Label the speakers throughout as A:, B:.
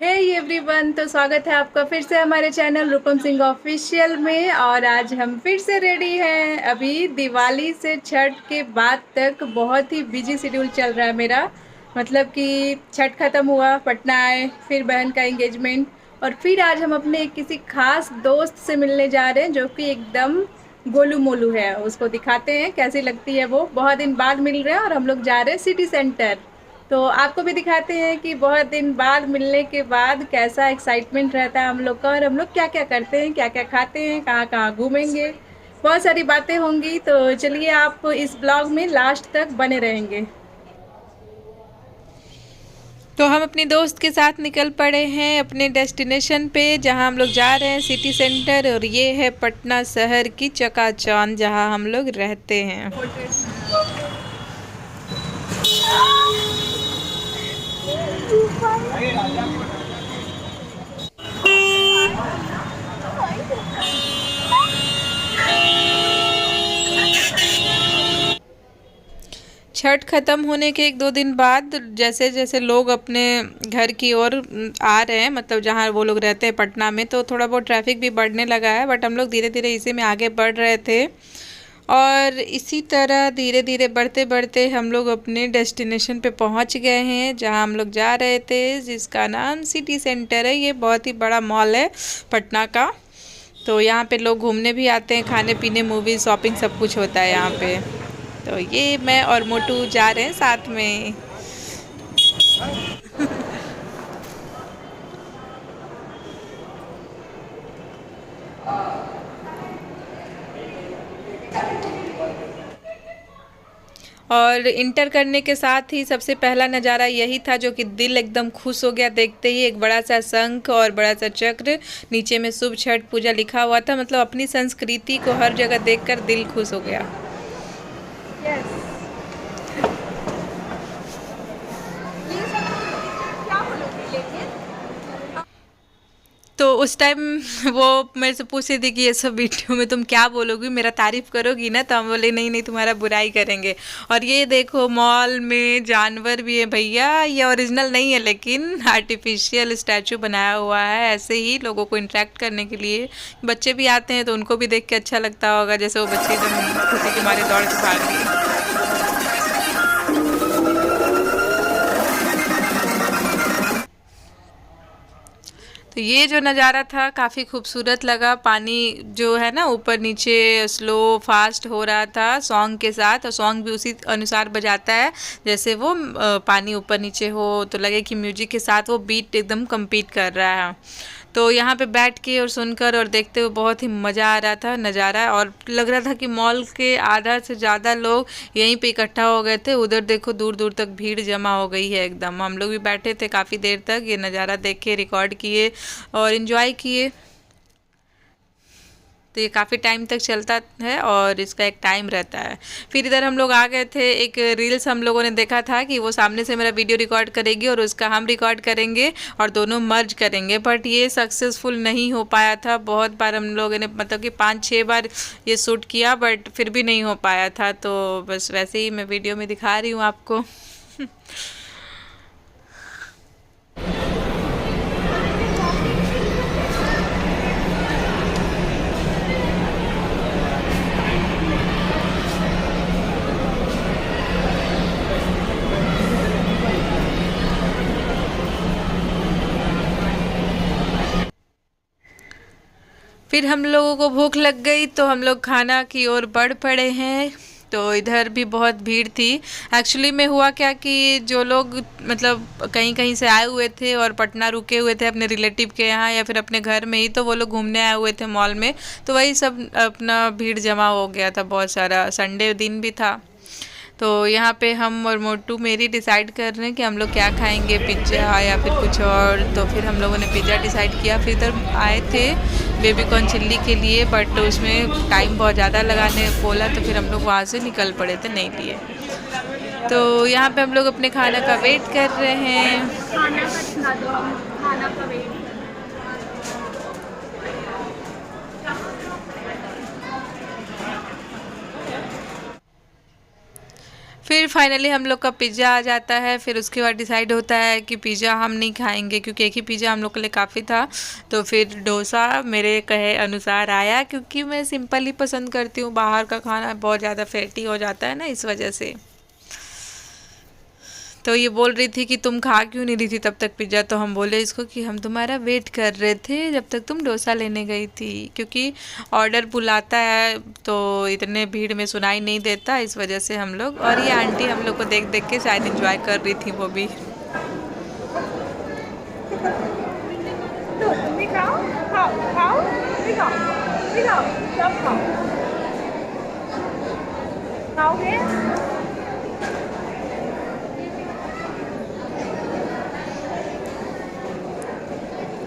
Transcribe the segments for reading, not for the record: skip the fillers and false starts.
A: Hey everyone, तो स्वागत है आपका फिर से हमारे चैनल रूपम सिंह ऑफिशियल में। और आज हम फिर से रेडी हैं। अभी दिवाली से छठ के बाद तक बहुत ही बिजी शेड्यूल चल रहा है मेरा। मतलब कि छठ ख़त्म हुआ, पटना आए, फिर बहन का एंगेजमेंट, और फिर आज हम अपने किसी खास दोस्त से मिलने जा रहे हैं जो कि एकदम गोलू मोलू है। उसको दिखाते हैं कैसी लगती है वो। बहुत दिन बाद मिल रहे हैं और हम लोग जा रहे हैं सिटी सेंटर। तो आपको भी दिखाते हैं कि बहुत दिन बाद मिलने के बाद कैसा एक्साइटमेंट रहता है हम लोग का, और हम लोग क्या क्या करते हैं, क्या क्या खाते हैं, कहाँ कहाँ घूमेंगे। बहुत सारी बातें होंगी, तो चलिए आप इस ब्लॉग में लास्ट तक बने रहेंगे। तो हम अपनी दोस्त के साथ निकल पड़े हैं अपने डेस्टिनेशन पे, जहां हम लोग जा रहे हैं सिटी सेंटर। और ये है पटना शहर की चकाचौंध जहां हम लोग रहते हैं। छठ ख़त्म होने के एक दो दिन बाद जैसे जैसे लोग अपने घर की ओर आ रहे हैं, मतलब जहाँ वो लोग रहते हैं पटना में, तो थोड़ा बहुत ट्रैफिक भी बढ़ने लगा है। बट हम लोग धीरे धीरे इसी में आगे बढ़ रहे थे, और इसी तरह धीरे धीरे बढ़ते बढ़ते हम लोग अपने डेस्टिनेशन पे पहुंच गए हैं जहां हम लोग जा रहे थे, जिसका नाम सिटी सेंटर है। ये बहुत ही बड़ा मॉल है पटना का। तो यहाँ पे लोग घूमने भी आते हैं, खाने पीने, मूवी, शॉपिंग, सब कुछ होता है यहाँ पे। तो ये मैं और मोटू जा रहे हैं साथ में। और इंटर करने के साथ ही सबसे पहला नज़ारा यही था जो कि दिल एकदम खुश हो गया देखते ही। एक बड़ा सा शंख और बड़ा सा चक्र, नीचे में शुभ छठ पूजा लिखा हुआ था। मतलब अपनी संस्कृति को हर जगह देखकर दिल खुश हो गया। yes. तो उस टाइम वो मेरे से पूछ रही थी कि ये सब वीडियो में तुम क्या बोलोगी, मेरा तारीफ़ करोगी ना? तो हम बोले नहीं नहीं, तुम्हारा बुराई करेंगे। और ये देखो मॉल में जानवर भी है भैया। ये ओरिजिनल नहीं है लेकिन आर्टिफिशियल स्टैचू बनाया हुआ है, ऐसे ही लोगों को इंटरेक्ट करने के लिए। बच्चे भी आते हैं तो उनको भी देख के अच्छा लगता होगा, जैसे वो बच्चे एकदम खुशी के मारे दौड़ के भाग रही है। तो ये जो नज़ारा था काफ़ी खूबसूरत लगा। पानी जो है ना ऊपर नीचे स्लो फास्ट हो रहा था सॉन्ग के साथ, और सॉन्ग भी उसी अनुसार बजाता है जैसे वो पानी ऊपर नीचे हो, तो लगे कि म्यूजिक के साथ वो बीट एकदम compete कर रहा है। तो यहाँ पे बैठ के और सुनकर और देखते हुए बहुत ही मज़ा आ रहा था नज़ारा। और लग रहा था कि मॉल के आधा से ज़्यादा लोग यहीं पे इकट्ठा हो गए थे। उधर देखो दूर दूर तक भीड़ जमा हो गई है एकदम। हम लोग भी बैठे थे काफ़ी देर तक, ये नज़ारा देख के रिकॉर्ड किए और इन्जॉय किए। तो ये काफ़ी टाइम तक चलता है और इसका एक टाइम रहता है। फिर इधर हम लोग आ गए थे, एक रील्स हम लोगों ने देखा था कि वो सामने से मेरा वीडियो रिकॉर्ड करेगी और उसका हम रिकॉर्ड करेंगे और दोनों मर्ज करेंगे। बट ये सक्सेसफुल नहीं हो पाया था। बहुत बार हम लोगों ने मतलब कि 5-6 बार ये शूट किया, बट फिर भी नहीं हो पाया था। तो बस वैसे ही मैं वीडियो में दिखा रही हूँ आपको। फिर हम लोगों को भूख लग गई तो हम लोग खाना की ओर बढ़ पड़े हैं। तो इधर भी बहुत भीड़ थी। एक्चुअली में हुआ क्या कि जो लोग मतलब कहीं कहीं से आए हुए थे और पटना रुके हुए थे अपने रिलेटिव के यहाँ या फिर अपने घर में ही, तो वो लोग घूमने आए हुए थे मॉल में। तो वही सब अपना भीड़ जमा हो गया था बहुत सारा, संडे दिन भी था। तो यहाँ पे हम और मोटू मेरी डिसाइड कर रहे हैं कि हम लोग क्या खाएंगे, पिज्ज़ा या फिर कुछ और। तो फिर हम लोगों ने पिज़्ज़ा डिसाइड किया। फिर इधर आए थे बेबीकॉर्न चिल्ली के लिए, बट उसमें टाइम बहुत ज़्यादा लगाने बोला, तो फिर हम लोग वहाँ से निकल पड़े थे, नहीं लिए। तो यहाँ पे हम लोग अपने खाना का वेट कर रहे हैं। खाना का वेट। फिर फाइनली हम लोग का पिज़्ज़ा आ जाता है। फिर उसके बाद डिसाइड होता है कि पिज़्ज़ा हम नहीं खाएंगे क्योंकि एक ही पिज़्ज़ा हम लोग के लिए काफ़ी था। तो फिर डोसा मेरे कहे अनुसार आया, क्योंकि मैं सिंपल ही पसंद करती हूँ, बाहर का खाना बहुत ज़्यादा फैटी हो जाता है ना, इस वजह से। तो ये बोल रही थी कि तुम खा क्यों नहीं रही थी तब तक पिज़्ज़ा। तो हम बोले इसको कि हम तुम्हारा वेट कर रहे थे जब तक तुम डोसा लेने गई थी, क्योंकि ऑर्डर बुलाता है तो इतने भीड़ में सुनाई नहीं देता, इस वजह से हम लोग। और ये आंटी हम लोग को देख देख के शायद इंजॉय कर रही थी वो भी।
B: तो तुम भी खाओ, खाओ खाओ, भी खाओ, भी खाओ, सब खाओ, खाओगे?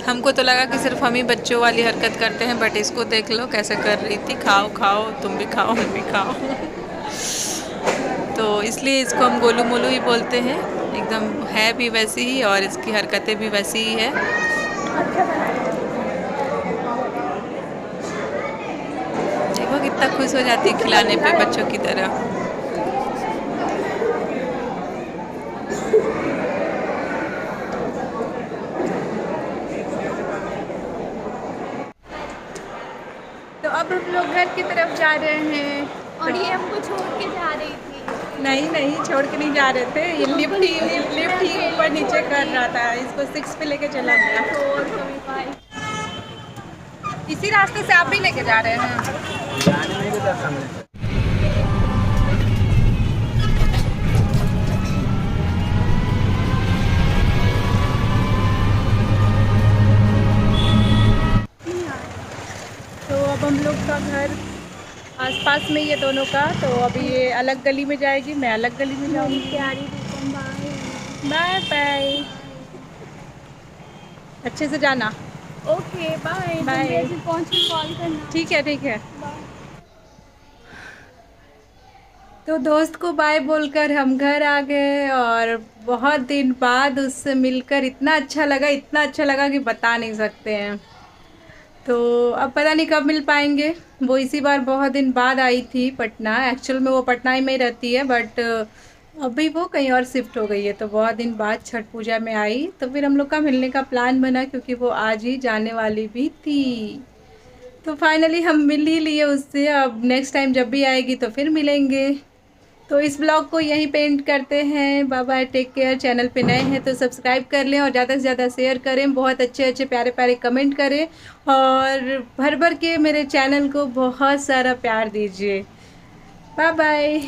A: हमको तो लगा कि सिर्फ हम ही बच्चों वाली हरकत करते हैं, बट इसको देख लो कैसे कर रही थी, खाओ खाओ, तुम भी खाओ, हम भी खाओ। तो इसलिए इसको हम गोलू मोलू ही बोलते हैं। एकदम है भी वैसी ही और इसकी हरकतें भी वैसी ही है।
B: अच्छा बना है।
A: देखो कितना खुश हो जाती है खिलाने पे बच्चों की तरह। तो अब हम लोग घर की तरफ जा रहे हैं।
B: और ये हमको छोड़ के जा रही थी।
A: नहीं नहीं, छोड़ के नहीं जा रहे थे, ये लिफ्ट ही ऊपर नीचे कर रहा था, इसको 6 पे लेके चला गया।
B: और कभी बाय।
A: इसी रास्ते से आप भी लेके जा रहे हैं? तो अब हम लोग का घर आसपास में ये दोनों का, तो अभी ये अलग गली में जाएगी, मैं अलग गली में जाऊंगी।
B: प्यारी रूपम, बाय।
A: बाय बाय, अच्छे से जाना।
B: Okay bye.
A: बाय।
B: जैसे पहुँच के कॉल करना।
A: ठीक है ठीक है।
B: बाय।
A: तो दोस्त को बाय बोलकर हम घर आ गए, और बहुत दिन बाद उससे मिलकर इतना अच्छा लगा, इतना अच्छा लगा कि बता नहीं सकते हैं। तो अब पता नहीं कब मिल पाएंगे। वो इसी बार बहुत दिन बाद आई थी पटना, एक्चुअल में वो पटना ही में ही रहती है, बट अभी वो कहीं और शिफ्ट हो गई है। तो बहुत दिन बाद छठ पूजा में आई, तो फिर हम लोग का मिलने का प्लान बना, क्योंकि वो आज ही जाने वाली भी थी। तो फाइनली हम मिल ही लिए उससे। अब नेक्स्ट टाइम जब भी आएगी तो फिर मिलेंगे। तो इस ब्लॉग को यहीं पे एंड करते हैं। Bye bye, take care. Channel पे नए हैं तो सब्सक्राइब कर लें और ज़्यादा से ज़्यादा शेयर करें, बहुत अच्छे अच्छे प्यारे प्यारे कमेंट करें, और भर भर के मेरे चैनल को बहुत सारा प्यार दीजिए। Bye bye.